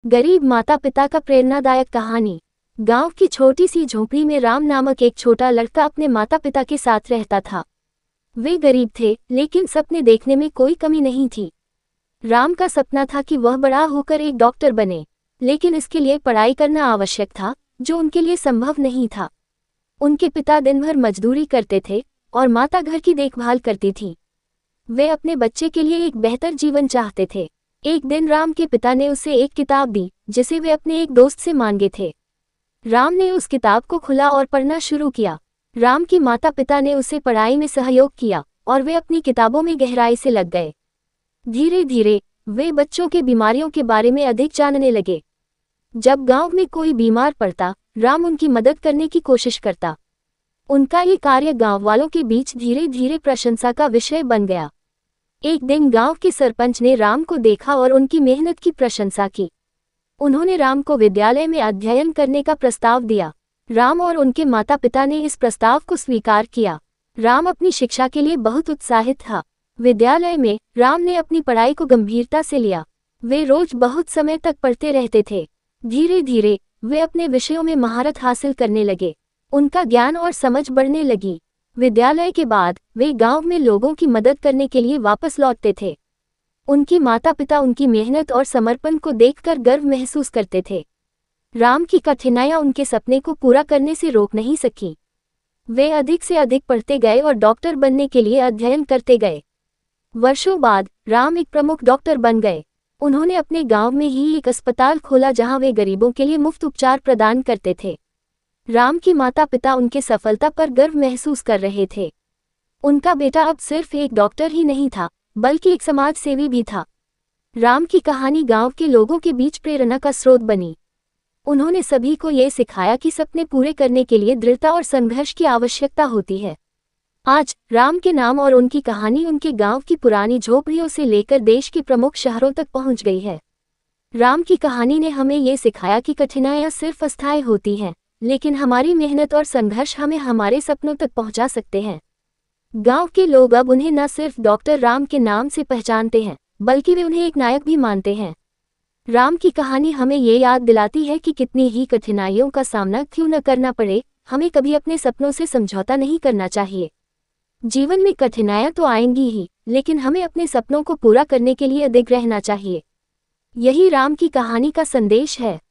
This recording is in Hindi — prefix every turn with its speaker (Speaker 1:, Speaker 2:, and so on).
Speaker 1: गरीब माता पिता का प्रेरणादायक कहानी। गांव की छोटी सी झोंपड़ी में राम नामक एक छोटा लड़का अपने माता पिता के साथ रहता था। वे गरीब थे, लेकिन सपने देखने में कोई कमी नहीं थी। राम का सपना था कि वह बड़ा होकर एक डॉक्टर बने, लेकिन इसके लिए पढ़ाई करना आवश्यक था, जो उनके लिए संभव नहीं था। उनके पिता दिन भर मजदूरी करते थे और माता घर की देखभाल करती थी। वे अपने बच्चे के लिए एक बेहतर जीवन चाहते थे। एक दिन राम के पिता ने उसे एक किताब दी, जिसे वे अपने एक दोस्त से मांगे थे। राम ने उस किताब को खुला और पढ़ना शुरू किया। राम की माता पिता ने उसे पढ़ाई में सहयोग किया और वे अपनी किताबों में गहराई से लग गए। धीरे धीरे वे बच्चों के बीमारियों के बारे में अधिक जानने लगे। जब गांव में कोई बीमार पड़ता, राम उनकी मदद करने की कोशिश करता। उनका ये कार्य गांव वालों के बीच धीरे धीरे प्रशंसा का विषय बन गया। एक दिन गांव के सरपंच ने राम को देखा और उनकी मेहनत की प्रशंसा की। उन्होंने राम को विद्यालय में अध्ययन करने का प्रस्ताव दिया। राम और उनके माता पिता ने इस प्रस्ताव को स्वीकार किया। राम अपनी शिक्षा के लिए बहुत उत्साहित था। विद्यालय में राम ने अपनी पढ़ाई को गंभीरता से लिया। वे रोज बहुत समय तक पढ़ते रहते थे। धीरे धीरे वे अपने विषयों में महारत हासिल करने लगे। उनका ज्ञान और समझ बढ़ने लगी। विद्यालय के बाद वे गांव में लोगों की मदद करने के लिए वापस लौटते थे। उनके माता पिता उनकी मेहनत और समर्पण को देखकर गर्व महसूस करते थे। राम की कठिनाइयां उनके सपने को पूरा करने से रोक नहीं सकी। वे अधिक से अधिक पढ़ते गए और डॉक्टर बनने के लिए अध्ययन करते गए। वर्षों बाद राम एक प्रमुख डॉक्टर बन गए। उन्होंने अपने गांव में ही एक अस्पताल खोला, जहां वे गरीबों के लिए मुफ्त उपचार प्रदान करते थे। राम की माता पिता उनके सफलता पर गर्व महसूस कर रहे थे। उनका बेटा अब सिर्फ एक डॉक्टर ही नहीं था, बल्कि एक समाज सेवी भी था। राम की कहानी गांव के लोगों के बीच प्रेरणा का स्रोत बनी। उन्होंने सभी को ये सिखाया कि सपने पूरे करने के लिए दृढ़ता और संघर्ष की आवश्यकता होती है। आज राम के नाम और उनकी कहानी उनके गांव की पुरानी झोपड़ियों से लेकर देश के प्रमुख शहरों तक पहुंच गई है। राम की कहानी ने हमें ये सिखाया कि कठिनाइयां सिर्फ अस्थायी होती हैं, लेकिन हमारी मेहनत और संघर्ष हमें हमारे सपनों तक पहुंचा सकते हैं। गांव के लोग अब उन्हें न सिर्फ डॉक्टर राम के नाम से पहचानते हैं, बल्कि वे उन्हें एक नायक भी मानते हैं। राम की कहानी हमें ये याद दिलाती है कि कितनी ही कठिनाइयों का सामना क्यों न करना पड़े, हमें कभी अपने सपनों से समझौता नहीं करना चाहिए। जीवन में कठिनाइयां तो आएंगी ही, लेकिन हमें अपने सपनों को पूरा करने के लिए अडिग रहना चाहिए। यही राम की कहानी का संदेश है।